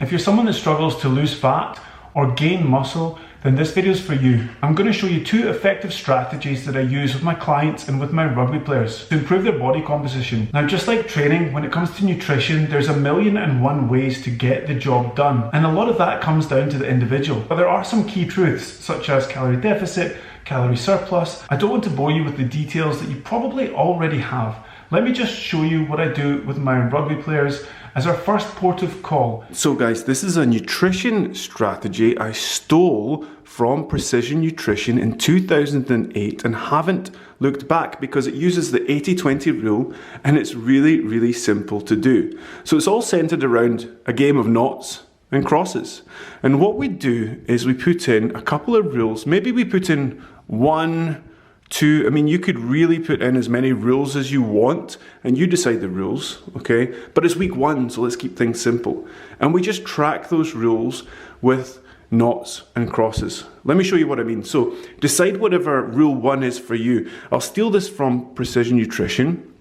If you're someone that struggles to lose fat or gain muscle, then this video is for you. I'm going to show you 2 effective strategies that I use with my clients and with my rugby players to improve their body composition. Now, just like training, when it comes to nutrition, there's 1,001 ways to get the job done. And a lot of that comes down to the individual. But there are some key truths, such as calorie deficit, calorie surplus. I don't want to bore you with the details that you probably already have. Let me just show you what I do with my rugby players as our first port of call. So guys, this is a nutrition strategy I stole from Precision Nutrition in 2008 and haven't looked back because it uses the 80-20 rule and it's really, really simple to do. So it's all centered around a game of noughts and crosses. And what we do is we put in a couple of rules. Maybe we put in 1, 2, I mean, you could really put in as many rules as you want and you decide the rules, okay? But it's week 1, so let's keep things simple. And we just track those rules with noughts and crosses. Let me show you what I mean. So decide whatever rule 1 is for you. I'll steal this from Precision Nutrition.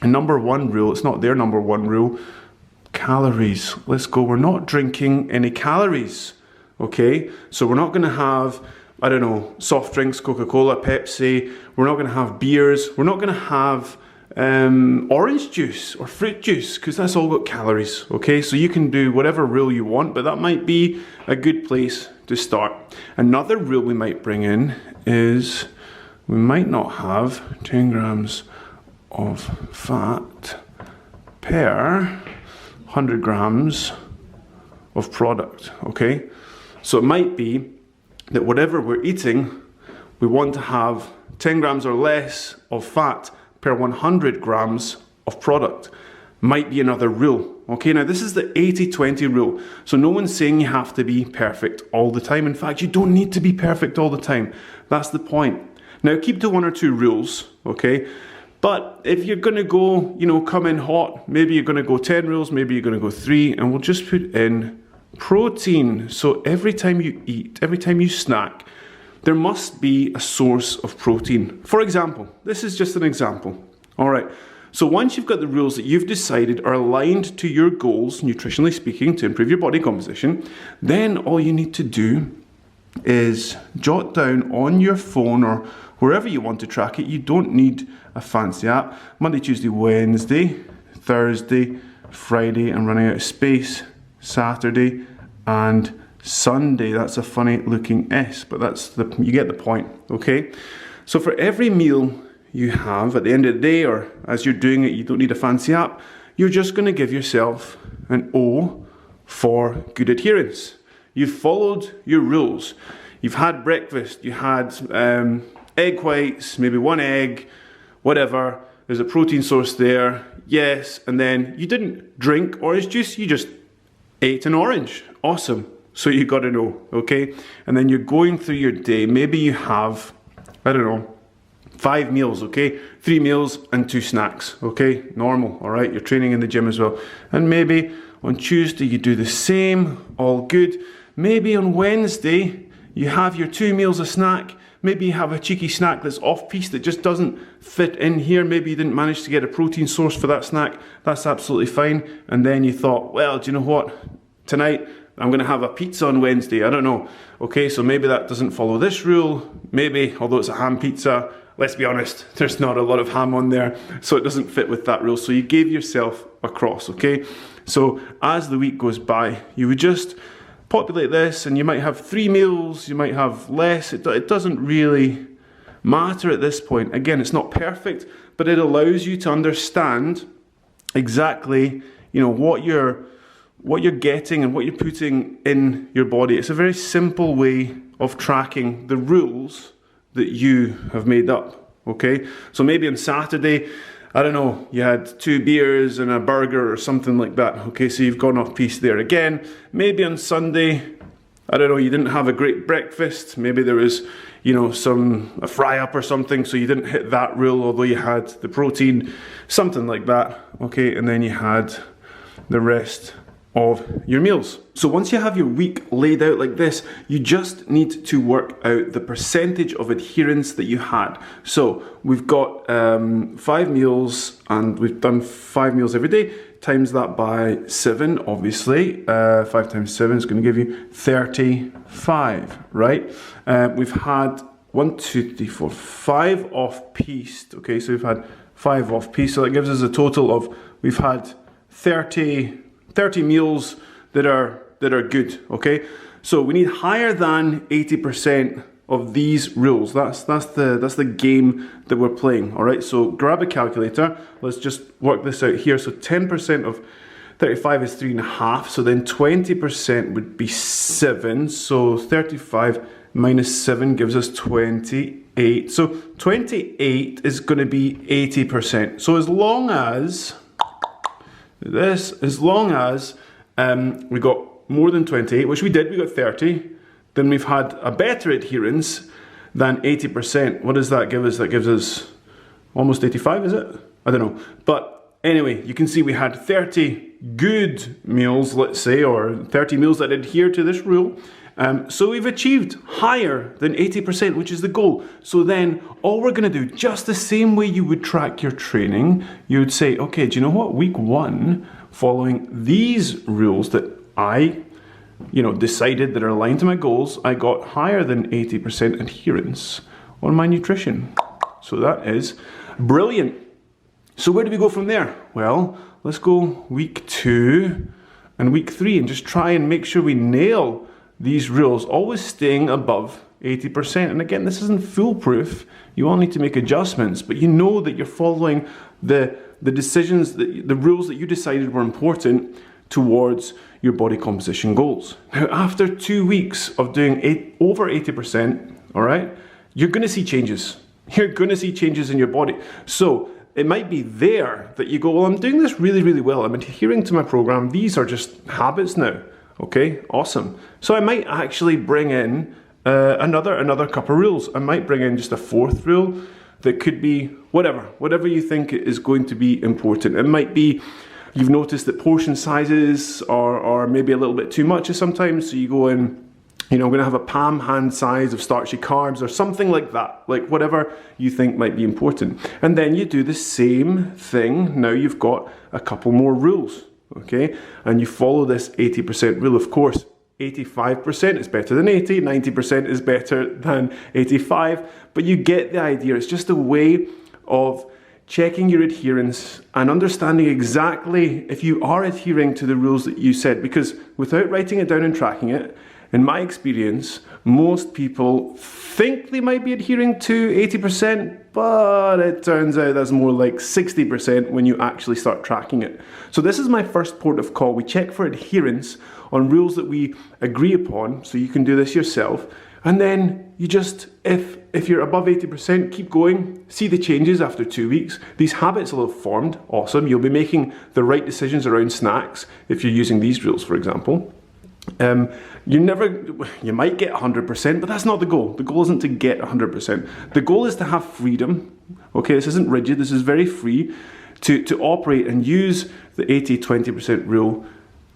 And number 1 rule, it's not their number 1 rule, calories. Let's go, we're not drinking any calories, okay? So we're not gonna have, I don't know, soft drinks, Coca-Cola, Pepsi. We're not going to have beers. We're not going to have orange juice or fruit juice because that's all got calories, okay? So you can do whatever rule you want, but that might be a good place to start. Another rule we might bring in is we might not have 10 grams of fat per 100 grams of product, okay? So it might be that whatever we're eating, we want to have 10 grams or less of fat per 100 grams of product. Might be another rule. Okay, now this is the 80-20 rule. So no one's saying you have to be perfect all the time. In fact, you don't need to be perfect all the time. That's the point. Now keep to 1 or 2 rules, okay? But if you're gonna go, come in hot, maybe you're gonna go 10 rules, maybe you're gonna go 3, and we'll just put in protein. So every time you eat, every time you snack, there must be a source of protein. For example, this is just an example. All right, so once you've got the rules that you've decided are aligned to your goals, nutritionally speaking, to improve your body composition, then all you need to do is jot down on your phone or wherever you want to track it. You don't need a fancy app. Monday, Tuesday, Wednesday, Thursday, Friday, I'm running out of space, Saturday and Sunday. That's a funny looking S, but you get the point, okay? So for every meal you have at the end of the day, or as you're doing it, you don't need a fancy app, you're just going to give yourself an O for good adherence. You've followed your rules. You've had breakfast, you had egg whites, maybe 1 egg, whatever. There's a protein source there, yes, and then you didn't drink orange juice, you just ate an orange. Awesome. So you got to know, okay? And then you're going through your day. Maybe you have, I don't know, 5 meals, okay? 3 meals and 2 snacks, okay? Normal, all right? You're training in the gym as well. And maybe on Tuesday you do the same, all good. Maybe on Wednesday you have your 2 meals a snack. Maybe you have a cheeky snack that's off-piece that just doesn't fit in here. Maybe you didn't manage to get a protein source for that snack. That's absolutely fine. And then you thought, well, do you know what? Tonight, I'm going to have a pizza on Wednesday. I don't know. Okay, so maybe that doesn't follow this rule. Maybe, although it's a ham pizza, let's be honest, there's not a lot of ham on there, so it doesn't fit with that rule. So you gave yourself a cross, okay? So as the week goes by, you would just populate this, and you might have 3 meals, you might have less. It doesn't really matter at this point. Again, it's not perfect, but it allows you to understand exactly, what you're getting and what you're putting in your body. It's a very simple way of tracking the rules that you have made up, okay? So maybe on Saturday, I don't know, you had 2 beers and a burger or something like that, okay? So you've gone off piece there again. Maybe on Sunday, I don't know, you didn't have a great breakfast. Maybe there was, a fry up or something, so you didn't hit that rule, although you had the protein, something like that, okay? And then you had the rest of your meals. So once you have your week laid out like this, you just need to work out the percentage of adherence that you had. So we've got 5 meals and we've done 5 meals every day. times that by 7, obviously. 5 times 7 is going to give you 35, right? We've had 1, 2, 3, 4, 5 off-piste. Okay, so we've had 5 off-piste. So that gives us a total of, we've had 30 meals that are good, okay? So we need higher than 80% of these rules. That's the game that we're playing, all right? So grab a calculator. Let's just work this out here. So 10% of 35 is 3.5. So then 20% would be 7. So 35 minus 7 gives us 28. So 28 is going to be 80%. So as long as we got more than 28, which we did, we got 30, then we've had a better adherence than 80%. What does that give us? That gives us almost 85, is it? I don't know. But anyway, you can see we had 30 good meals, let's say, or 30 meals that adhere to this rule. So we've achieved higher than 80%, which is the goal. So then all we're going to do, just the same way you would track your training, you would say, okay, do you know what? Week 1, following these rules that I decided that are aligned to my goals, I got higher than 80% adherence on my nutrition. So that is brilliant. So where do we go from there? Well, let's go week 2 and week 3 and just try and make sure we nail these rules, always staying above 80%. And again, this isn't foolproof. You all need to make adjustments, but you know that you're following the decisions, the rules that you decided were important towards your body composition goals. Now, after 2 weeks of doing over 80%, all right, you're going to see changes. You're going to see changes in your body. So it might be there that you go, well, I'm doing this really, really well. I'm adhering to my program. These are just habits now. Okay, awesome. So I might actually bring in another couple of rules. I might bring in just a 4th rule that could be whatever you think is going to be important. It might be you've noticed that portion sizes are maybe a little bit too much sometimes, so you go in, I'm going to have a palm hand size of starchy carbs or something like that, like whatever you think might be important. And then you do the same thing. Now you've got a couple more rules, okay? And you follow this 80% rule. Of course, 85% is better than 80, 90% is better than 85, but you get the idea. It's just a way of checking your adherence and understanding exactly if you are adhering to the rules that you said, because without writing it down and tracking it, in my experience, most people think they might be adhering to 80%, but it turns out that's more like 60% when you actually start tracking it. So this is my first port of call. We check for adherence on rules that we agree upon, so you can do this yourself. And then you just, if you're above 80%, keep going, see the changes after 2 weeks. These habits will have formed, awesome. You'll be making the right decisions around snacks if you're using these rules, for example. You might get 100%, but that's not the goal. The goal isn't to get 100%. The goal is to have freedom. Okay, this isn't rigid, this is very free to operate and use the 80-20% rule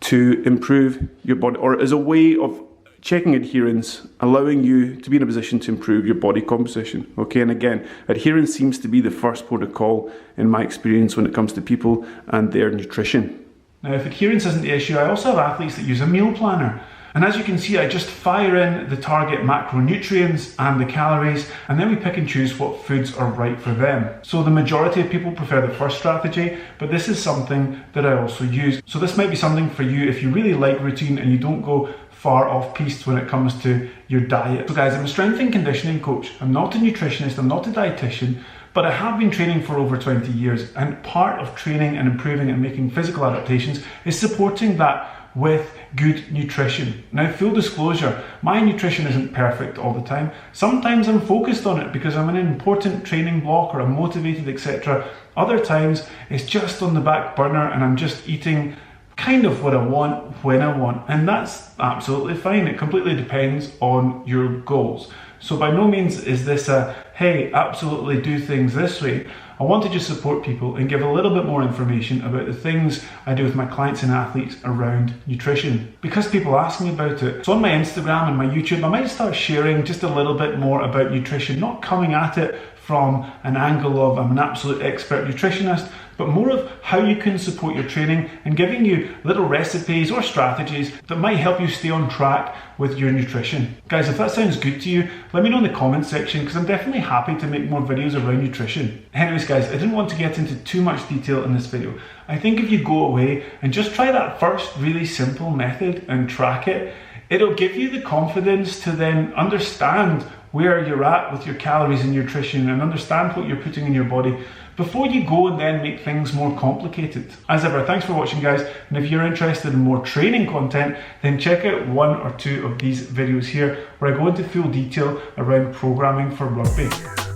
to improve your body, or as a way of checking adherence, allowing you to be in a position to improve your body composition. Okay, and again, adherence seems to be the first port of call in my experience when it comes to people and their nutrition. Now, if adherence isn't the issue, I also have athletes that use a meal planner. And as you can see, I just fire in the target macronutrients and the calories, and then we pick and choose what foods are right for them. So the majority of people prefer the first strategy, but this is something that I also use. So this might be something for you if you really like routine and you don't go far off piste when it comes to your diet. So guys, I'm a strength and conditioning coach. I'm not a nutritionist, I'm not a dietitian, but I have been training for over 20 years, and part of training and improving and making physical adaptations is supporting that with good nutrition. Now, full disclosure, my nutrition isn't perfect all the time. Sometimes I'm focused on it because I'm in an important training block or I'm motivated, etc. Other times it's just on the back burner and I'm just eating kind of what I want when I want, and that's absolutely fine. It completely depends on your goals. So by no means is this a, hey, absolutely do things this way. I want to just support people and give a little bit more information about the things I do with my clients and athletes around nutrition, because people ask me about it. So on my Instagram and my YouTube, I might start sharing just a little bit more about nutrition, not coming at it from an angle of I'm an absolute expert nutritionist, but more of how you can support your training and giving you little recipes or strategies that might help you stay on track with your nutrition. Guys, if that sounds good to you, let me know in the comments section, because I'm definitely happy to make more videos around nutrition. Anyways guys, I didn't want to get into too much detail in this video. I think if you go away and just try that first really simple method and track it, it'll give you the confidence to then understand where you're at with your calories and nutrition and understand what you're putting in your body before you go and then make things more complicated. As ever, thanks for watching guys, and if you're interested in more training content, then check out 1 or 2 of these videos here where I go into full detail around programming for rugby.